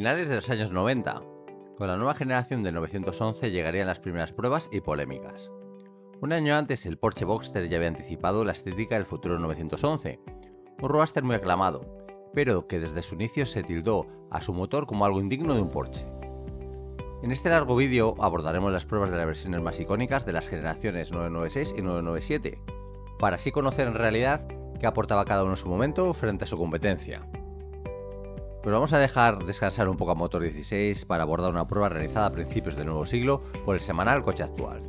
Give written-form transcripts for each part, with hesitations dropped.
finales de los años 90, con la nueva generación del 911 llegarían las primeras pruebas y polémicas. Un año antes, el Porsche Boxster ya había anticipado la estética del futuro 911, un roadster muy aclamado, pero que desde su inicio se tildó a su motor como algo indigno de un Porsche. En este largo vídeo abordaremos las pruebas de las versiones más icónicas de las generaciones 996 y 997, para así conocer en realidad qué aportaba cada uno en su momento frente a su competencia. Pero vamos a dejar descansar un poco a Motor 16 para abordar una prueba realizada a principios del nuevo siglo por el semanal Coche Actual.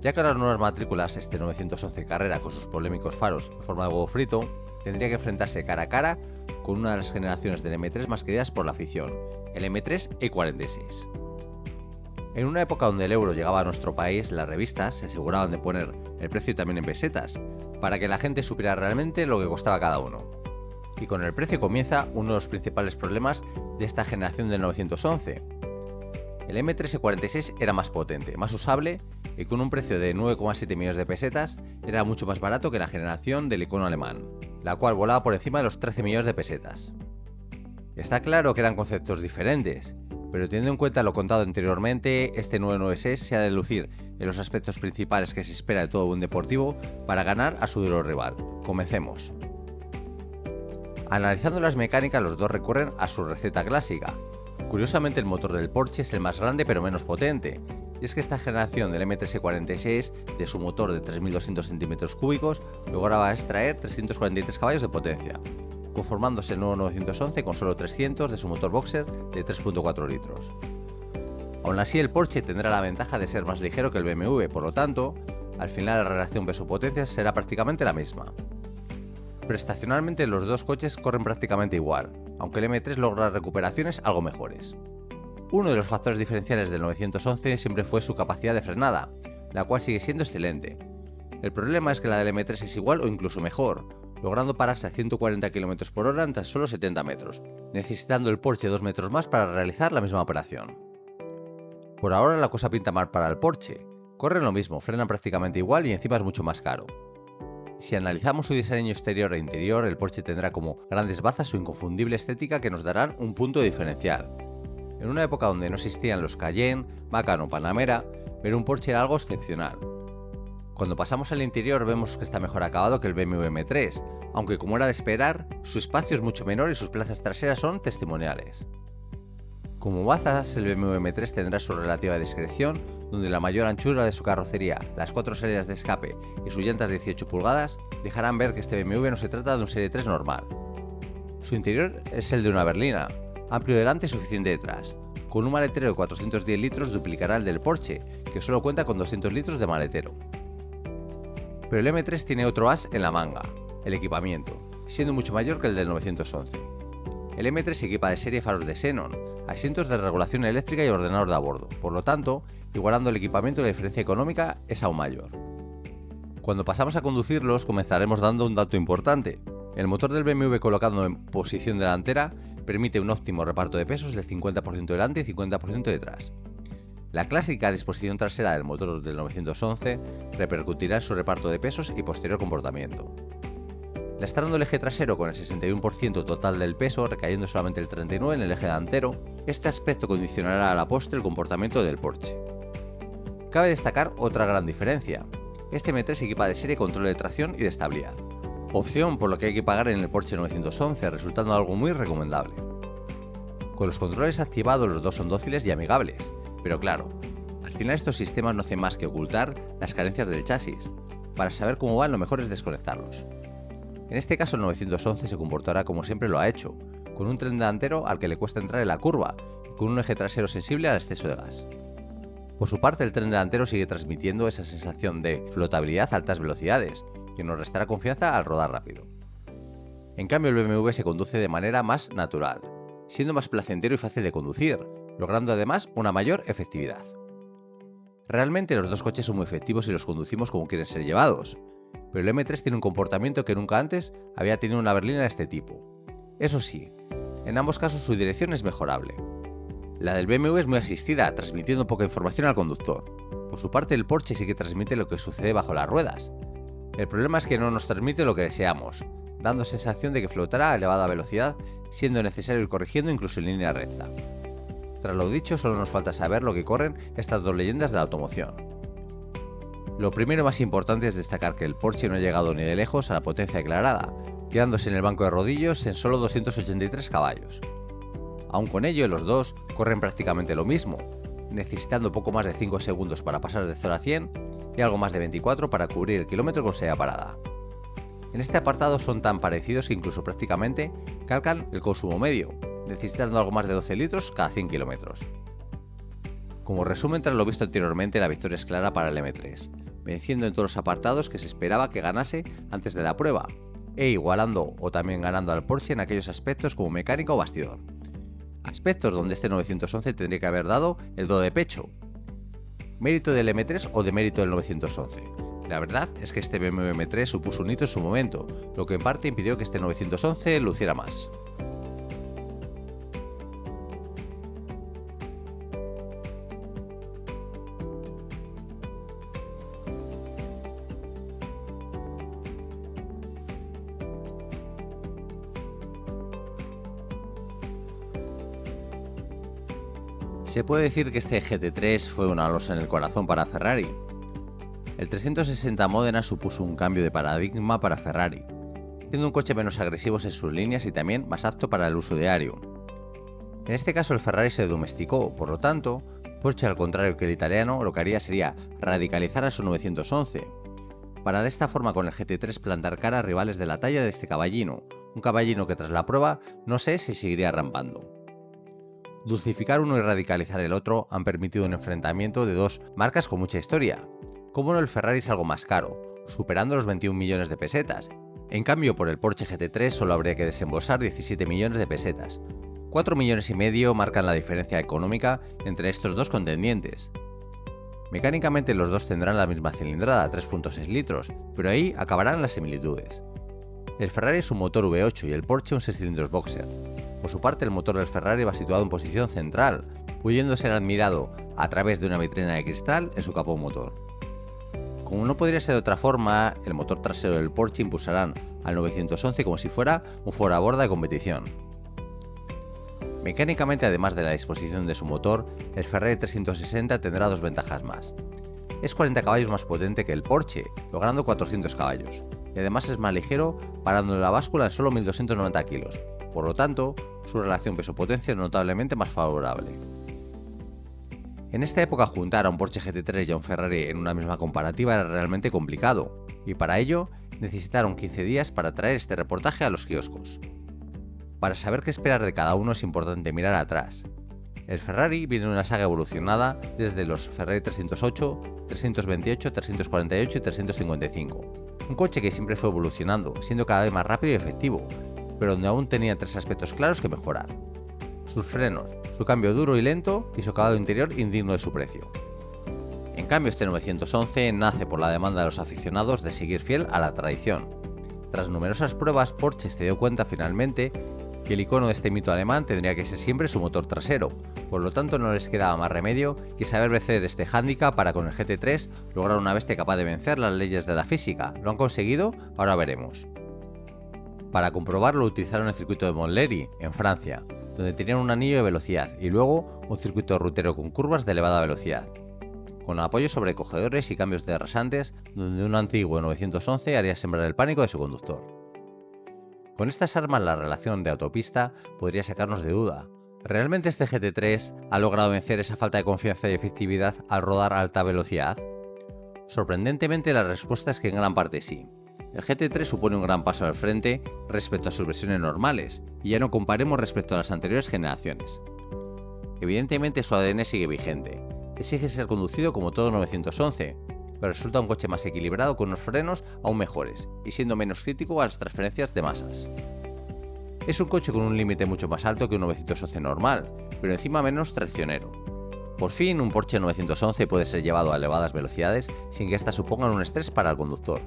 Ya que a las nuevas matrículas este 911 Carrera con sus polémicos faros en forma de huevo frito tendría que enfrentarse cara a cara con una de las generaciones del M3 más queridas por la afición, el M3 E46. En una época donde el euro llegaba a nuestro país, las revistas se aseguraban de poner el precio también en pesetas, para que la gente supiera realmente lo que costaba cada uno. Y con el precio comienza uno de los principales problemas de esta generación del 911. El M3 E46 era más potente, más usable y con un precio de 9,7 millones de pesetas era mucho más barato que la generación del icono alemán, la cual volaba por encima de los 13 millones de pesetas. Está claro que eran conceptos diferentes, pero teniendo en cuenta lo contado anteriormente, este 996 se ha de lucir en los aspectos principales que se espera de todo buen deportivo para ganar a su duro rival. Comencemos. Analizando las mecánicas, los dos recurren a su receta clásica. Curiosamente, el motor del Porsche es el más grande pero menos potente, y es que esta generación del M3 E46, de su motor de 3.200 cm3, lograba extraer 343 caballos de potencia, conformándose el nuevo 911 con solo 300 de su motor boxer de 3.4 litros. Aún así, el Porsche tendrá la ventaja de ser más ligero que el BMW, por lo tanto, al final la relación peso-potencia será prácticamente la misma. Prestacionalmente los dos coches corren prácticamente igual, aunque el M3 logra recuperaciones algo mejores. Uno de los factores diferenciales del 911 siempre fue su capacidad de frenada, la cual sigue siendo excelente. El problema es que la del M3 es igual o incluso mejor, logrando pararse a 140 km por hora en tan solo 70 metros, necesitando el Porsche 2 metros más para realizar la misma operación. Por ahora la cosa pinta mal para el Porsche, corren lo mismo, frenan prácticamente igual y encima es mucho más caro. Si analizamos su diseño exterior e interior, el Porsche tendrá como grandes bazas su inconfundible estética que nos darán un punto diferencial. En una época donde no existían los Cayenne, Macan o Panamera, ver un Porsche era algo excepcional. Cuando pasamos al interior vemos que está mejor acabado que el BMW M3, aunque como era de esperar, su espacio es mucho menor y sus plazas traseras son testimoniales. Como bazas, el BMW M3 tendrá su relativa discreción, donde la mayor anchura de su carrocería, las 4 salidas de escape y sus llantas de 18 pulgadas dejarán ver que este BMW no se trata de un Serie 3 normal. Su interior es el de una berlina, amplio delante y suficiente detrás. Con un maletero de 410 litros duplicará el del Porsche, que solo cuenta con 200 litros de maletero. Pero el M3 tiene otro as en la manga, el equipamiento, siendo mucho mayor que el del 911. El M3 equipa de serie faros de xenón, asientos de regulación eléctrica y ordenador de a bordo, por lo tanto, igualando el equipamiento, la diferencia económica es aún mayor. Cuando pasamos a conducirlos comenzaremos dando un dato importante. El motor del BMW colocado en posición delantera permite un óptimo reparto de pesos del 50% delante y 50% detrás. La clásica disposición trasera del motor del 911 repercutirá en su reparto de pesos y posterior comportamiento. Lastrando el eje trasero con el 61% total del peso, recayendo solamente el 39% en el eje delantero, este aspecto condicionará a la postre el comportamiento del Porsche. Cabe destacar otra gran diferencia. Este M3 equipa de serie control de tracción y de estabilidad, opción por lo que hay que pagar en el Porsche 911, resultando algo muy recomendable. Con los controles activados los dos son dóciles y amigables, pero claro, al final estos sistemas no hacen más que ocultar las carencias del chasis. Para saber cómo van, lo mejor es desconectarlos. En este caso el 911 se comportará como siempre lo ha hecho, con un tren delantero al que le cuesta entrar en la curva y con un eje trasero sensible al exceso de gas. Por su parte, el tren delantero sigue transmitiendo esa sensación de flotabilidad a altas velocidades, que nos restará confianza al rodar rápido. En cambio, el BMW se conduce de manera más natural, siendo más placentero y fácil de conducir, logrando además una mayor efectividad. Realmente los dos coches son muy efectivos si los conducimos como quieren ser llevados, pero el M3 tiene un comportamiento que nunca antes había tenido una berlina de este tipo. Eso sí, en ambos casos su dirección es mejorable. La del BMW es muy asistida, transmitiendo poca información al conductor. Por su parte, el Porsche sí que transmite lo que sucede bajo las ruedas. El problema es que no nos transmite lo que deseamos, dando sensación de que flotará a elevada velocidad, siendo necesario ir corrigiendo incluso en línea recta. Tras lo dicho, solo nos falta saber lo que corren estas dos leyendas de la automoción. Lo primero y más importante es destacar que el Porsche no ha llegado ni de lejos a la potencia declarada, quedándose en el banco de rodillos en solo 283 caballos. Aun con ello, los dos corren prácticamente lo mismo, necesitando poco más de 5 segundos para pasar de 0 a 100 y algo más de 24 para cubrir el kilómetro con señal parada. En este apartado son tan parecidos que incluso prácticamente calcan el consumo medio, necesitando algo más de 12 litros cada 100 kilómetros. Como resumen tras lo visto anteriormente, la victoria es clara para el M3, venciendo en todos los apartados que se esperaba que ganase antes de la prueba, e igualando o también ganando al Porsche en aquellos aspectos como mecánica o bastidor. Aspectos donde este 911 tendría que haber dado el do de pecho. ¿Mérito del M3 o de mérito del 911? La verdad es que este BMW M3 supuso un hito en su momento, lo que en parte impidió que este 911 luciera más. Se puede decir que este GT3 fue una losa en el corazón para Ferrari. El 360 Modena supuso un cambio de paradigma para Ferrari, siendo un coche menos agresivo en sus líneas y también más apto para el uso diario. En este caso el Ferrari se domesticó, por lo tanto, Porsche, al contrario que el italiano, lo que haría sería radicalizar a su 911, para de esta forma con el GT3 plantar cara a rivales de la talla de este caballino, un caballino que tras la prueba no sé si seguiría rampando. Dulcificar uno y radicalizar el otro han permitido un enfrentamiento de dos marcas con mucha historia. Como no, el Ferrari es algo más caro, superando los 21 millones de pesetas. En cambio, por el Porsche GT3 solo habría que desembolsar 17 millones de pesetas. 4 millones y medio marcan la diferencia económica entre estos dos contendientes. Mecánicamente los dos tendrán la misma cilindrada, 3.6 litros, pero ahí acabarán las similitudes. El Ferrari es un motor V8 y el Porsche un 6 cilindros boxer. Por su parte, el motor del Ferrari va situado en posición central, pudiendo ser admirado a través de una vitrina de cristal en su capó motor. Como no podría ser de otra forma, el motor trasero del Porsche impulsarán al 911 como si fuera un foraborda de competición. Mecánicamente, además de la disposición de su motor, el Ferrari 360 tendrá dos ventajas más. Es 40 caballos más potente que el Porsche, logrando 400 caballos, y además es más ligero, parando la báscula en solo 1290 kilos. Por lo tanto, su relación peso-potencia es notablemente más favorable. En esta época juntar a un Porsche GT3 y a un Ferrari en una misma comparativa era realmente complicado, y para ello necesitaron 15 días para traer este reportaje a los kioscos. Para saber qué esperar de cada uno es importante mirar atrás. El Ferrari viene en una saga evolucionada desde los Ferrari 308, 328, 348 y 355. Un coche que siempre fue evolucionando, siendo cada vez más rápido y efectivo, pero donde aún tenía tres aspectos claros que mejorar: sus frenos, su cambio duro y lento y su acabado interior indigno de su precio. En cambio, este 911 nace por la demanda de los aficionados de seguir fiel a la tradición. Tras numerosas pruebas, Porsche se dio cuenta finalmente que el icono de este mito alemán tendría que ser siempre su motor trasero, por lo tanto no les quedaba más remedio que saber vencer este hándicap para con el GT3 lograr una bestia capaz de vencer las leyes de la física. ¿Lo han conseguido? Ahora veremos. Para comprobarlo utilizaron el circuito de Montlhéry, en Francia, donde tenían un anillo de velocidad y luego un circuito rutero con curvas de elevada velocidad, con apoyo sobre cogedores y cambios de rasantes, donde un antiguo 911 haría sembrar el pánico de su conductor. Con estas armas la relación de autopista podría sacarnos de duda. ¿Realmente este GT3 ha logrado vencer esa falta de confianza y efectividad al rodar a alta velocidad? Sorprendentemente la respuesta es que en gran parte sí. El GT3 supone un gran paso al frente respecto a sus versiones normales, y ya no comparemos respecto a las anteriores generaciones. Evidentemente su ADN sigue vigente, exige ser conducido como todo 911, pero resulta un coche más equilibrado con unos frenos aún mejores, y siendo menos crítico a las transferencias de masas. Es un coche con un límite mucho más alto que un 911 normal, pero encima menos traicionero. Por fin, un Porsche 911 puede ser llevado a elevadas velocidades sin que éstas supongan un estrés para el conductor,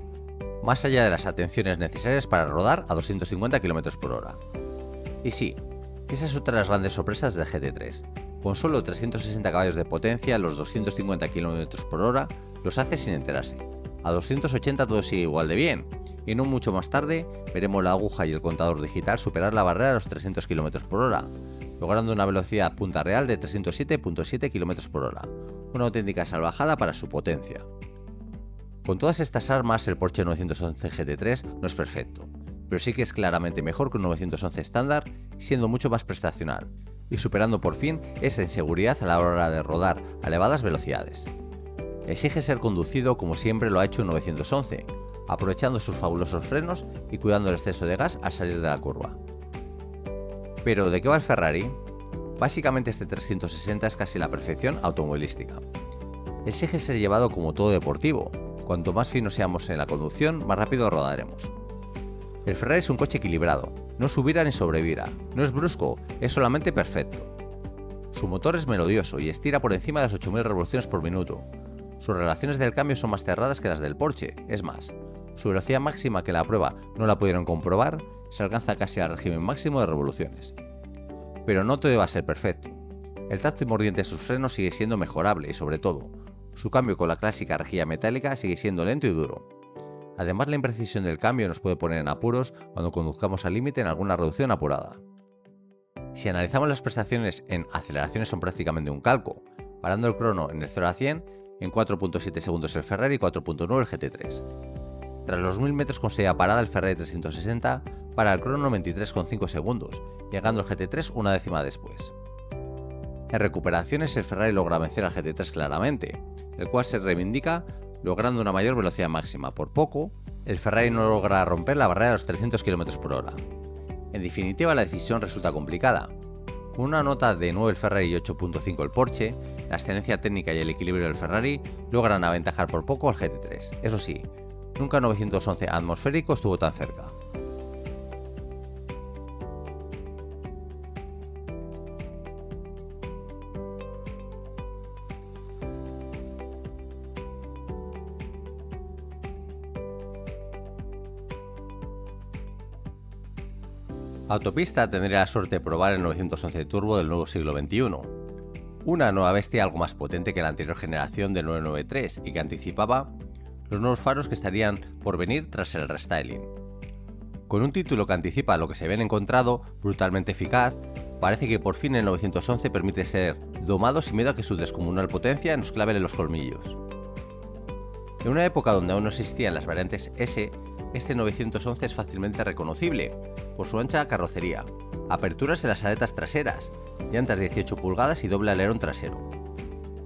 más allá de las atenciones necesarias para rodar a 250 km/h. Y sí, esa es otra de las grandes sorpresas del GT3. Con solo 360 caballos de potencia, los 250 km/h los hace sin enterarse. A 280 todo sigue igual de bien, y no mucho más tarde veremos la aguja y el contador digital superar la barrera de los 300 km/h, logrando una velocidad punta real de 307,7 km por hora, una auténtica salvajada para su potencia. Con todas estas armas, el Porsche 911 GT3 no es perfecto, pero sí que es claramente mejor que un 911 estándar, siendo mucho más prestacional y superando por fin esa inseguridad a la hora de rodar a elevadas velocidades. Exige ser conducido como siempre lo ha hecho un 911, aprovechando sus fabulosos frenos y cuidando el exceso de gas al salir de la curva. Pero ¿de qué va el Ferrari? Básicamente este 360 es casi la perfección automovilística. Exige ser llevado como todo deportivo. Cuanto más finos seamos en la conducción, más rápido rodaremos. El Ferrari es un coche equilibrado, no subira ni sobrevira, no es brusco, es solamente perfecto. Su motor es melodioso y estira por encima de las 8000 revoluciones por minuto. Sus relaciones del cambio son más cerradas que las del Porsche, es más, su velocidad máxima, que en la prueba no la pudieron comprobar, se alcanza casi al régimen máximo de revoluciones. Pero no todo va a ser perfecto. El tacto y mordiente de sus frenos sigue siendo mejorable y, sobre todo, su cambio con la clásica rejilla metálica sigue siendo lento y duro. Además, la imprecisión del cambio nos puede poner en apuros cuando conduzcamos al límite en alguna reducción apurada. Si analizamos las prestaciones en aceleraciones, son prácticamente un calco, parando el crono en el 0 a 100 en 4.7 segundos el Ferrari y 4.9 el GT3. Tras los 1000 metros con serie parada, el Ferrari 360 para el crono 23,5 segundos, llegando el GT3 una décima después. En recuperaciones, el Ferrari logra vencer al GT3 claramente, el cual se reivindica logrando una mayor velocidad máxima. Por poco, el Ferrari no logra romper la barrera de los 300 km por hora. En definitiva, la decisión resulta complicada. Con una nota de 9 el Ferrari y 8.5 el Porsche, la excelencia técnica y el equilibrio del Ferrari logran aventajar por poco al GT3. Eso sí, nunca un 911 atmosférico estuvo tan cerca. Autopista tendría la suerte de probar el 911 Turbo del nuevo siglo XXI. Una nueva bestia algo más potente que la anterior generación del 993 y que anticipaba los nuevos faros que estarían por venir tras el restyling. Con un título que anticipa lo que se habían encontrado, brutalmente eficaz, parece que por fin el 911 permite ser domado sin miedo a que su descomunal potencia nos clave en los colmillos. En una época donde aún no existían las variantes S, este 911 es fácilmente reconocible por su ancha carrocería, aperturas en las aletas traseras, llantas de 18 pulgadas y doble alerón trasero.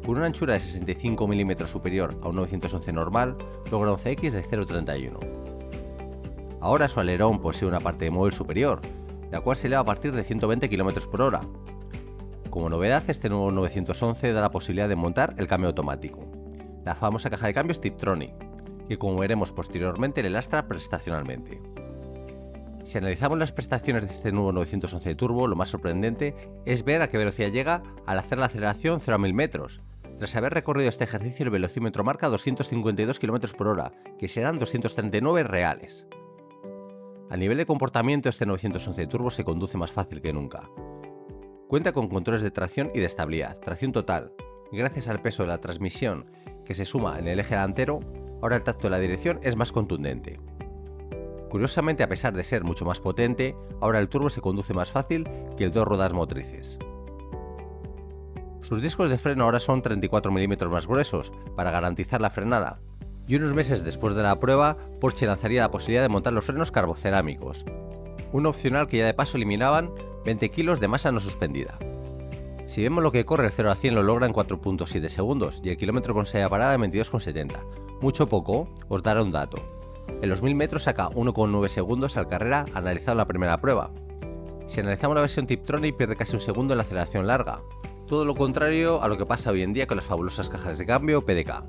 Con una anchura de 65 mm superior a un 911 normal, logra un CX de 0,31. Ahora su alerón posee una parte de móvil superior, la cual se eleva a partir de 120 km por hora. Como novedad, este nuevo 911 da la posibilidad de montar el cambio automático, la famosa caja de cambios Tiptronic, que como veremos posteriormente le lastra prestacionalmente. Si analizamos las prestaciones de este nuevo 911 Turbo, lo más sorprendente es ver a qué velocidad llega al hacer la aceleración 0 a 1000 metros. Tras haber recorrido este ejercicio, el velocímetro marca 252 km por hora, que serán 239 reales. A nivel de comportamiento, este 911 Turbo se conduce más fácil que nunca. Cuenta con controles de tracción y de estabilidad, tracción total, y gracias al peso de la transmisión que se suma en el eje delantero, ahora el tacto de la dirección es más contundente. Curiosamente, a pesar de ser mucho más potente, ahora el turbo se conduce más fácil que el dos ruedas motrices. Sus discos de freno ahora son 34 mm más gruesos para garantizar la frenada, y unos meses después de la prueba, Porsche lanzaría la posibilidad de montar los frenos carbocerámicos, un opcional que ya de paso eliminaban 20 kg de masa no suspendida. Si vemos lo que corre, el 0 a 100 lo logra en 4.7 segundos y el kilómetro con salida parada en 22,70. Mucho poco, os dará un dato. En los 1000 metros saca 1,9 segundos al carrera analizado en la primera prueba. Si analizamos la versión Tiptronic, pierde casi un segundo en la aceleración larga. Todo lo contrario a lo que pasa hoy en día con las fabulosas cajas de cambio PDK.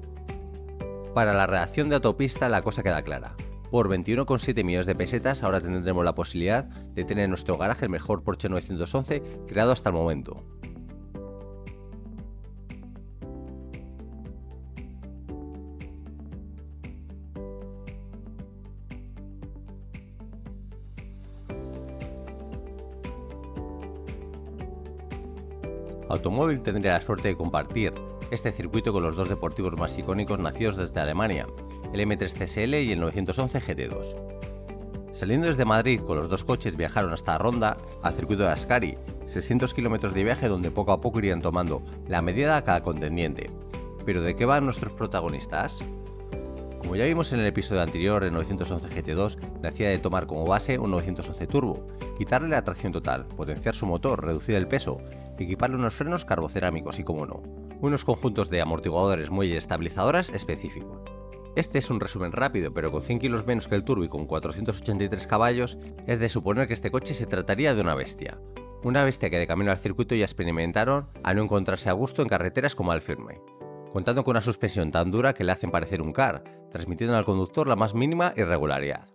Para la redacción de Autopista la cosa queda clara. Por 21,7 millones de pesetas ahora tendremos la posibilidad de tener en nuestro garaje el mejor Porsche 911 creado hasta el momento. Automóvil tendría la suerte de compartir este circuito con los dos deportivos más icónicos nacidos desde Alemania, el M3 CSL y el 911 GT2. Saliendo desde Madrid con los dos coches viajaron hasta Ronda, al circuito de Ascari, 600 kilómetros de viaje donde poco a poco irían tomando la medida a cada contendiente. ¿Pero de qué van nuestros protagonistas? Como ya vimos en el episodio anterior, el 911 GT2 nacía de tomar como base un 911 Turbo, quitarle la tracción total, potenciar su motor, reducir el peso, equiparle unos frenos carbocerámicos y, como no, unos conjuntos de amortiguadores, muelles y estabilizadoras específicos. Este es un resumen rápido, pero con 100 kilos menos que el Turbo y con 483 caballos, es de suponer que este coche se trataría de una bestia. Una bestia que de camino al circuito ya experimentaron a no encontrarse a gusto en carreteras como Alfirme, contando con una suspensión tan dura que le hacen parecer un kart, transmitiendo al conductor la más mínima irregularidad.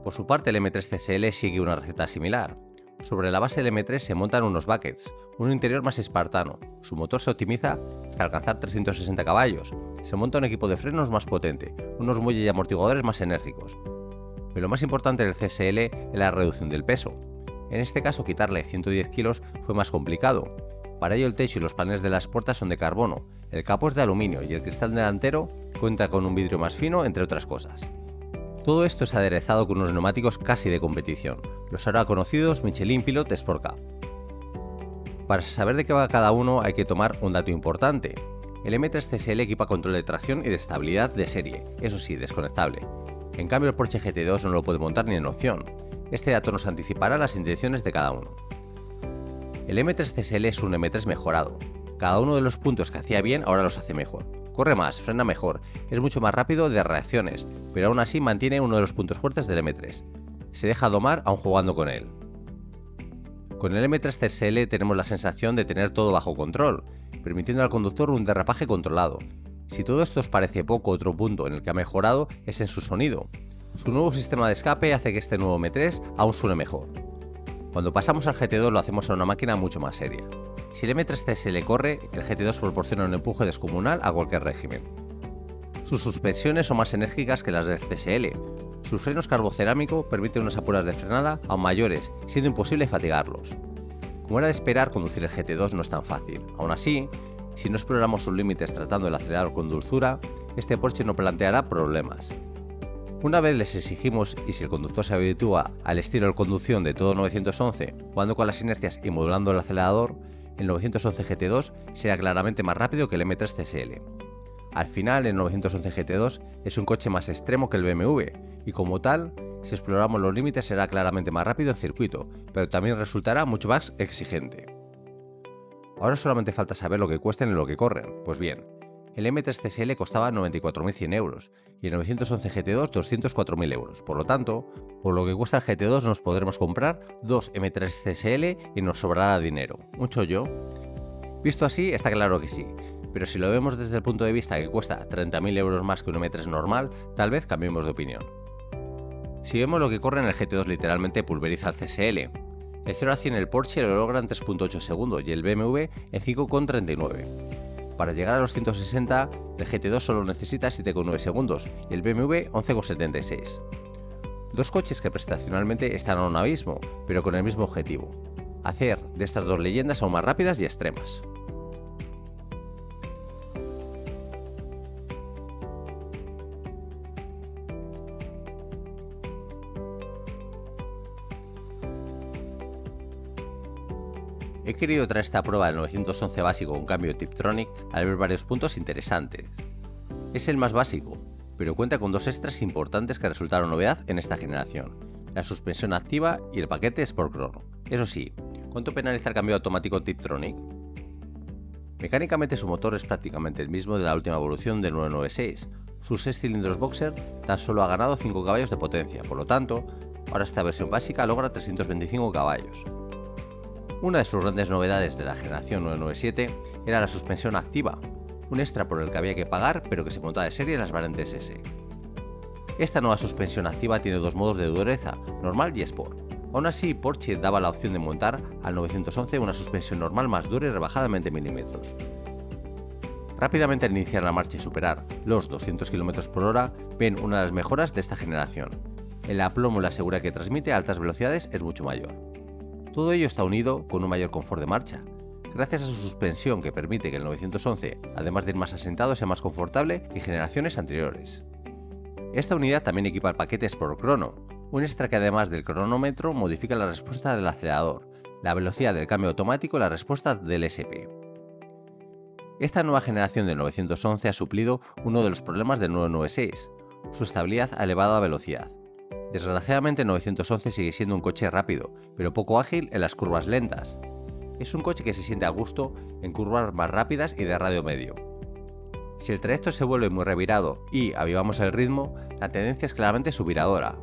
Por su parte, el M3 CSL sigue una receta similar. Sobre la base del M3 se montan unos buckets, un interior más espartano, su motor se optimiza hasta alcanzar 360 caballos, se monta un equipo de frenos más potente, unos muelles y amortiguadores más enérgicos. Pero lo más importante del CSL es la reducción del peso. En este caso, quitarle 110 kilos fue más complicado. Para ello, el techo y los paneles de las puertas son de carbono, el capó es de aluminio y el cristal delantero cuenta con un vidrio más fino, entre otras cosas. Todo esto es aderezado con unos neumáticos casi de competición, los ahora conocidos Michelin Pilot Sport Cup. Para saber de qué va cada uno hay que tomar un dato importante. El M3 CSL equipa control de tracción y de estabilidad de serie, eso sí, desconectable. En cambio, el Porsche GT2 no lo puede montar ni en opción. Este dato nos anticipará las intenciones de cada uno. El M3 CSL es un M3 mejorado. Cada uno de los puntos que hacía bien ahora los hace mejor. Corre más, frena mejor, es mucho más rápido de reacciones, pero aún así mantiene uno de los puntos fuertes del M3. Se deja domar aún jugando con él. Con el M3 CSL tenemos la sensación de tener todo bajo control, permitiendo al conductor un derrapaje controlado. Si todo esto os parece poco, otro punto en el que ha mejorado es en su sonido. Su nuevo sistema de escape hace que este nuevo M3 aún suene mejor. Cuando pasamos al GT2 lo hacemos a una máquina mucho más seria. Si el M3 CSL corre, el GT2 proporciona un empuje descomunal a cualquier régimen. Sus suspensiones son más enérgicas que las del CSL. Sus frenos carbocerámico permiten unas apuras de frenada aún mayores, siendo imposible fatigarlos. Como era de esperar, conducir el GT2 no es tan fácil. Aún así, si no exploramos sus límites tratando el acelerador con dulzura, este Porsche no planteará problemas. Una vez les exigimos y si el conductor se habitúa al estilo de conducción de todo 911, jugando con las inercias y modulando el acelerador, el 911 GT2 será claramente más rápido que el M3 CSL. Al final, el 911 GT2 es un coche más extremo que el BMW y como tal, si exploramos los límites será claramente más rápido en circuito, pero también resultará mucho más exigente. Ahora solamente falta saber lo que cuestan y lo que corren. Pues bien, el M3 CSL costaba 94.100 euros y el 911 GT2 204.000 euros. Por lo tanto, por lo que cuesta el GT2 nos podremos comprar dos M3 CSL y nos sobrará dinero. ¿Un chollo? Visto así, está claro que sí. Pero si lo vemos desde el punto de vista que cuesta 30.000 euros más que un M3 normal, tal vez cambiemos de opinión. Si vemos lo que corre en el GT2 literalmente pulveriza el CSL. El 0 a 100 el Porsche lo logra en 3.8 segundos y el BMW en 5.39. Para llegar a los 160, el GT2 solo necesita 7.9 segundos y el BMW 11.76. Dos coches que prestacionalmente están a un abismo, pero con el mismo objetivo: hacer de estas dos leyendas aún más rápidas y extremas. He querido traer esta prueba del 911 básico con cambio Tiptronic al ver varios puntos interesantes. Es el más básico, pero cuenta con dos extras importantes que resultaron novedad en esta generación: la suspensión activa y el paquete Sport Chrono. Eso sí, ¿cuánto penaliza el cambio automático Tiptronic? Mecánicamente su motor es prácticamente el mismo de la última evolución del 996. Sus 6 cilindros boxer tan solo ha ganado 5 caballos de potencia, por lo tanto, ahora esta versión básica logra 325 caballos. Una de sus grandes novedades de la generación 997 era la suspensión activa, un extra por el que había que pagar pero que se montaba de serie en las variantes S. Esta nueva suspensión activa tiene dos modos de dureza, normal y Sport. Aún así, Porsche daba la opción de montar al 911 una suspensión normal más dura y rebajada en 20 mm. Rápidamente al iniciar la marcha y superar los 200 km/h, ven una de las mejoras de esta generación. El aplomo y la seguridad que transmite a altas velocidades es mucho mayor. Todo ello está unido con un mayor confort de marcha, gracias a su suspensión que permite que el 911, además de ir más asentado, sea más confortable que generaciones anteriores. Esta unidad también equipa el paquete Sport Chrono, un extra que además del cronómetro modifica la respuesta del acelerador, la velocidad del cambio automático y la respuesta del SP. Esta nueva generación del 911 ha suplido uno de los problemas del 996, su estabilidad a elevada velocidad. Desgraciadamente el 911 sigue siendo un coche rápido, pero poco ágil en las curvas lentas. Es un coche que se siente a gusto en curvas más rápidas y de radio medio. Si el trayecto se vuelve muy revirado y avivamos el ritmo, la tendencia es claramente subviradora.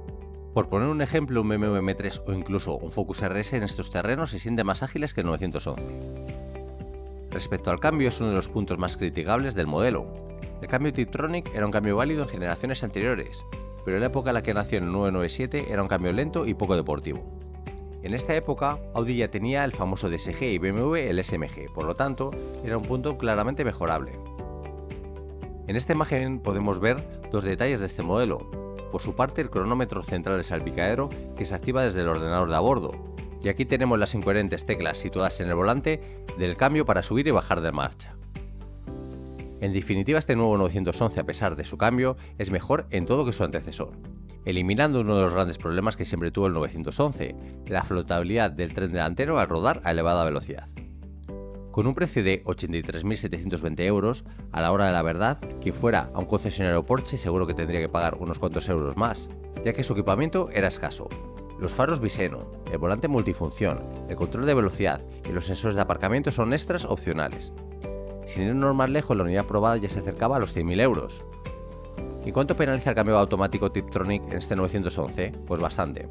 Por poner un ejemplo, un BMW M3 o incluso un Focus RS en estos terrenos se sienten más ágiles que el 911. Respecto al cambio, es uno de los puntos más criticables del modelo. El cambio Tiptronic era un cambio válido en generaciones anteriores, pero en la época en la que nació el 997 era un cambio lento y poco deportivo. En esta época, Audi ya tenía el famoso DSG y BMW el SMG, por lo tanto, era un punto claramente mejorable. En esta imagen podemos ver dos detalles de este modelo. Por su parte, el cronómetro central de salpicadero que se activa desde el ordenador de a bordo, y aquí tenemos las incoherentes teclas situadas en el volante del cambio para subir y bajar de marcha. En definitiva, este nuevo 911, a pesar de su cambio, es mejor en todo que su antecesor, eliminando uno de los grandes problemas que siempre tuvo el 911, la flotabilidad del tren delantero al rodar a elevada velocidad. Con un precio de 83.720 euros, a la hora de la verdad, quien fuera a un concesionario Porsche seguro que tendría que pagar unos cuantos euros más, ya que su equipamiento era escaso. Los faros Visenon, el volante multifunción, el control de velocidad y los sensores de aparcamiento son extras opcionales. Sin irnos más lejos, la unidad probada ya se acercaba a los 100.000 euros. ¿Y cuánto penaliza el cambio automático Tiptronic en este 911? Pues bastante.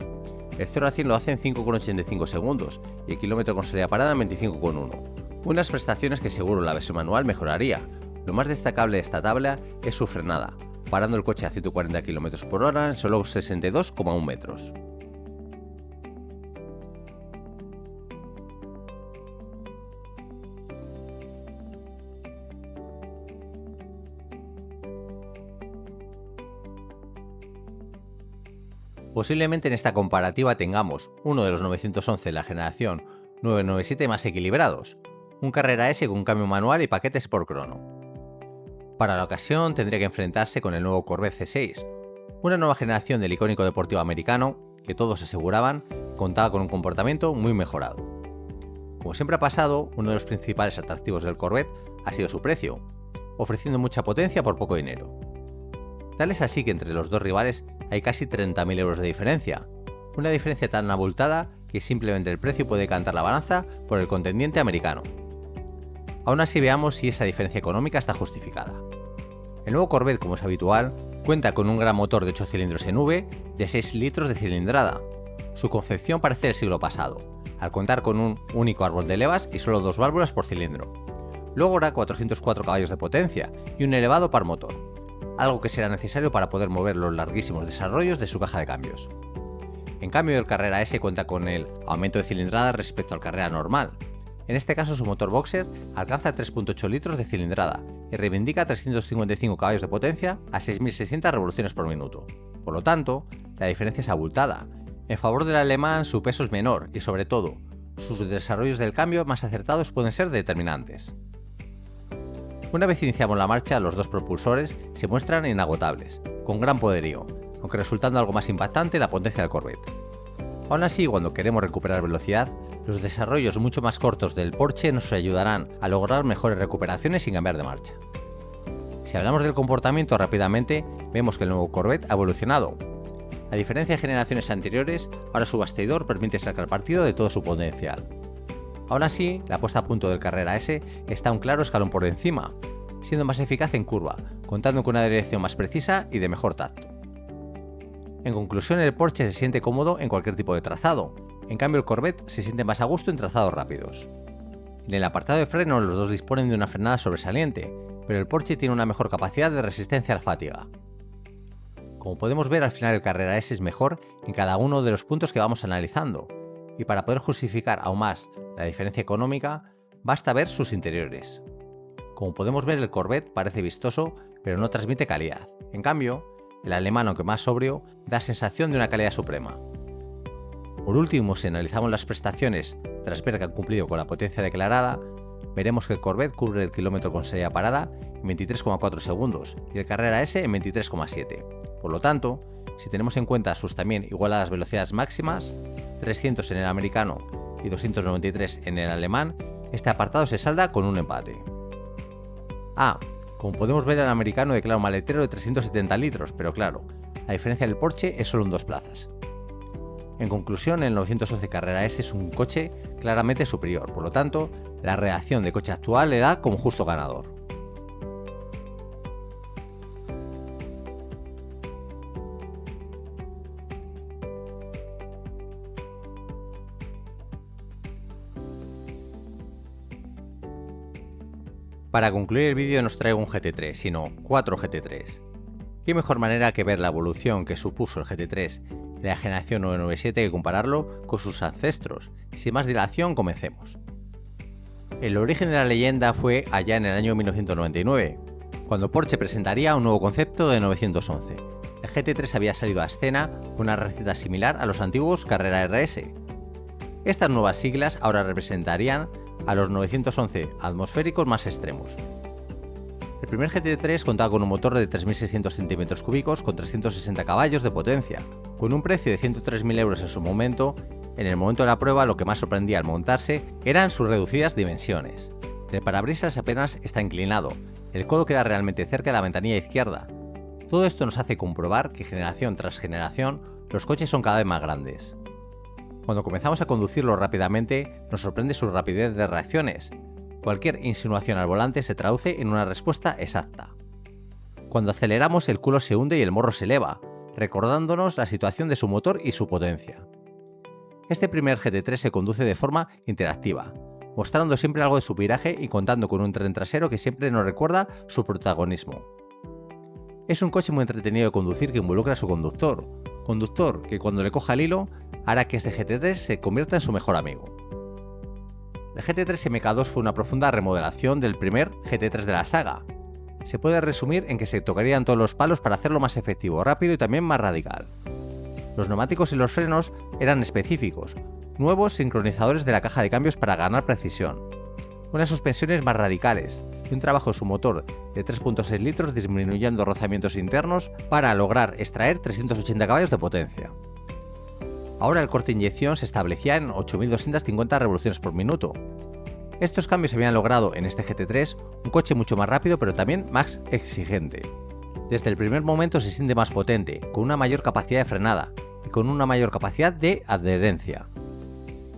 El 0 a 100 lo hace en 5,85 segundos y el kilómetro con salida parada en 25,1. Unas prestaciones que seguro la versión manual mejoraría. Lo más destacable de esta tabla es su frenada, parando el coche a 140 km por hora en solo 62,1 metros. Posiblemente en esta comparativa tengamos uno de los 911 de la generación 997 más equilibrados, un Carrera S con cambio manual y paquetes por crono. Para la ocasión tendría que enfrentarse con el nuevo Corvette C6, una nueva generación del icónico deportivo americano que todos aseguraban contaba con un comportamiento muy mejorado. Como siempre ha pasado, uno de los principales atractivos del Corvette ha sido su precio, ofreciendo mucha potencia por poco dinero. Tal es así que entre los dos rivales hay casi 30.000 euros de diferencia, una diferencia tan abultada que simplemente el precio puede cantar la balanza por el contendiente americano. Aún así veamos si esa diferencia económica está justificada. El nuevo Corvette, como es habitual, cuenta con un gran motor de 8 cilindros en V de 6 litros de cilindrada. Su concepción parece del siglo pasado, al contar con un único árbol de levas y solo 2 válvulas por cilindro. Logra 404 caballos de potencia y un elevado par motor, algo que será necesario para poder mover los larguísimos desarrollos de su caja de cambios. En cambio, el Carrera S cuenta con el aumento de cilindrada respecto al Carrera normal. En este caso, su motor boxer alcanza 3,8 litros de cilindrada y reivindica 355 caballos de potencia a 6.600 revoluciones por minuto. Por lo tanto, la diferencia es abultada. En favor del alemán, su peso es menor y, sobre todo, sus desarrollos del cambio más acertados pueden ser determinantes. Una vez iniciamos la marcha, los dos propulsores se muestran inagotables, con gran poderío, aunque resultando algo más impactante la potencia del Corvette. Aún así, cuando queremos recuperar velocidad, los desarrollos mucho más cortos del Porsche nos ayudarán a lograr mejores recuperaciones sin cambiar de marcha. Si hablamos del comportamiento rápidamente, vemos que el nuevo Corvette ha evolucionado. A diferencia de generaciones anteriores, ahora su bastidor permite sacar partido de todo su potencial. Aún así, la puesta a punto del Carrera S está un claro escalón por encima, siendo más eficaz en curva, contando con una dirección más precisa y de mejor tacto. En conclusión, el Porsche se siente cómodo en cualquier tipo de trazado, en cambio el Corvette se siente más a gusto en trazados rápidos. En el apartado de freno los dos disponen de una frenada sobresaliente, pero el Porsche tiene una mejor capacidad de resistencia a la fatiga. Como podemos ver, al final el Carrera S es mejor en cada uno de los puntos que vamos analizando, y para poder justificar aún más la diferencia económica, basta ver sus interiores. Como podemos ver, el Corvette parece vistoso, pero no transmite calidad. En cambio, el alemán, aunque más sobrio, da sensación de una calidad suprema. Por último, si analizamos las prestaciones tras ver que han cumplido con la potencia declarada, veremos que el Corvette cubre el kilómetro con salida parada en 23,4 segundos y el Carrera S en 23,7. Por lo tanto, si tenemos en cuenta sus también igualadas velocidades máximas, 300 en el americano y 293 en el alemán, este apartado se salda con un empate. Como podemos ver, el americano declara un maletero de 370 litros, pero claro, la diferencia del Porsche es solo en 2 plazas. En conclusión, el 911 Carrera S es un coche claramente superior, por lo tanto, la redacción de coche actual le da como justo ganador. Para concluir el vídeo no os traigo un GT3, sino 4 GT3. ¿Qué mejor manera que ver la evolución que supuso el GT3 de la generación 997 que compararlo con sus ancestros? Sin más dilación, comencemos. El origen de la leyenda fue allá en el año 1999, cuando Porsche presentaría un nuevo concepto de 911. El GT3 había salido a escena con una receta similar a los antiguos Carrera RS. Estas nuevas siglas ahora representarían a los 911 atmosféricos más extremos. El primer GT3 contaba con un motor de 3.600 cm3 con 360 caballos de potencia. Con un precio de 103.000 euros en su momento, en el momento de la prueba lo que más sorprendía al montarse eran sus reducidas dimensiones. El parabrisas apenas está inclinado, el codo queda realmente cerca de la ventanilla izquierda. Todo esto nos hace comprobar que generación tras generación los coches son cada vez más grandes. Cuando comenzamos a conducirlo rápidamente, nos sorprende su rapidez de reacciones. Cualquier insinuación al volante se traduce en una respuesta exacta. Cuando aceleramos, el culo se hunde y el morro se eleva, recordándonos la situación de su motor y su potencia. Este primer GT3 se conduce de forma interactiva, mostrando siempre algo de su viraje y contando con un tren trasero que siempre nos recuerda su protagonismo. Es un coche muy entretenido de conducir que involucra a su conductor que cuando le coja el hilo hará que este GT3 se convierta en su mejor amigo. El GT3 MK2 fue una profunda remodelación del primer GT3 de la saga. Se puede resumir en que se tocarían todos los palos para hacerlo más efectivo, rápido y también más radical. Los neumáticos y los frenos eran específicos, nuevos sincronizadores de la caja de cambios para ganar precisión, unas suspensiones más radicales y un trabajo en su motor de 3.6 litros disminuyendo rozamientos internos para lograr extraer 380 caballos de potencia. Ahora el corte de inyección se establecía en 8.250 revoluciones por minuto. Estos cambios se habían logrado en este GT3, un coche mucho más rápido pero también más exigente. Desde el primer momento se siente más potente, con una mayor capacidad de frenada y con una mayor capacidad de adherencia.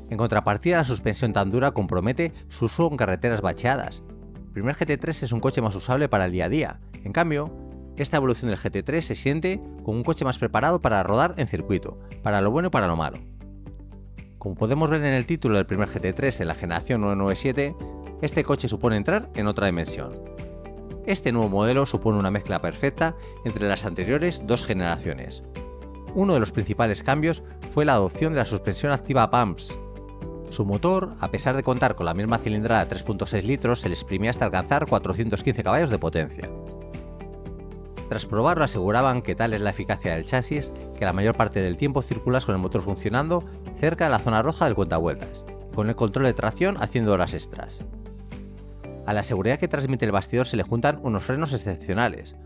En contrapartida, la suspensión tan dura compromete su uso en carreteras bacheadas. El primer GT3 es un coche más usable para el día a día. En cambio, esta evolución del GT3 se siente como un coche más preparado para rodar en circuito, para lo bueno y para lo malo. Como podemos ver en el título del primer GT3 en la generación 997, este coche supone entrar en otra dimensión. Este nuevo modelo supone una mezcla perfecta entre las anteriores dos generaciones. Uno de los principales cambios fue la adopción de la suspensión activa PAMS. Su motor, a pesar de contar con la misma cilindrada de 3.6 litros, se le exprimía hasta alcanzar 415 caballos de potencia. Tras probarlo aseguraban que tal es la eficacia del chasis que la mayor parte del tiempo circulas con el motor funcionando cerca de la zona roja del cuentavueltas, con el control de tracción haciendo horas extras. A la seguridad que transmite el bastidor se le juntan unos frenos excepcionales,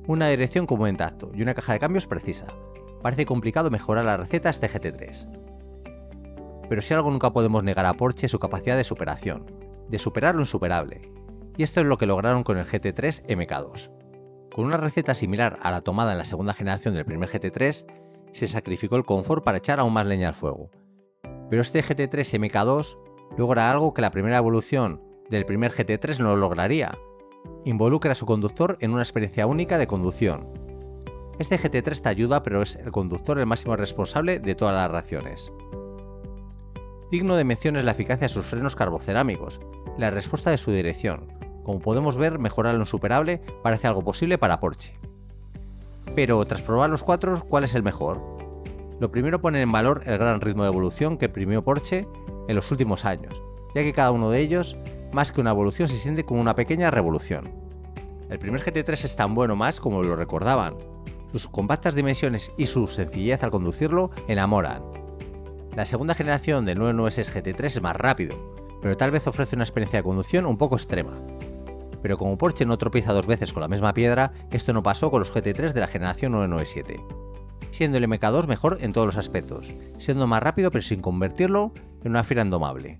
una dirección como en tacto y una caja de cambios precisa. Parece complicado mejorar la receta a este GT3. Pero si algo nunca podemos negar a Porsche es su capacidad de superación, de superar lo insuperable. Y esto es lo que lograron con el GT3 MK2. Con una receta similar a la tomada en la segunda generación del primer GT3, se sacrificó el confort para echar aún más leña al fuego. Pero este GT3 MK2 logra algo que la primera evolución del primer GT3 no lograría. Involucra a su conductor en una experiencia única de conducción. Este GT3 te ayuda, pero es el conductor el máximo responsable de todas las reacciones. Digno de mención es la eficacia de sus frenos carbocerámicos y la respuesta de su dirección. Como podemos ver, mejorar lo insuperable parece algo posible para Porsche. Pero tras probar los cuatro, ¿cuál es el mejor? Lo primero, poner en valor el gran ritmo de evolución que imprimió Porsche en los últimos años, ya que cada uno de ellos, más que una evolución, se siente como una pequeña revolución. El primer GT3 es tan bueno más como lo recordaban. Sus compactas dimensiones y su sencillez al conducirlo enamoran. La segunda generación del 996 GT3 es más rápido, pero tal vez ofrece una experiencia de conducción un poco extrema. Pero como Porsche no tropieza dos veces con la misma piedra, esto no pasó con los GT3 de la generación 997. Siendo el MK2 mejor en todos los aspectos, siendo más rápido pero sin convertirlo en una fiera indomable.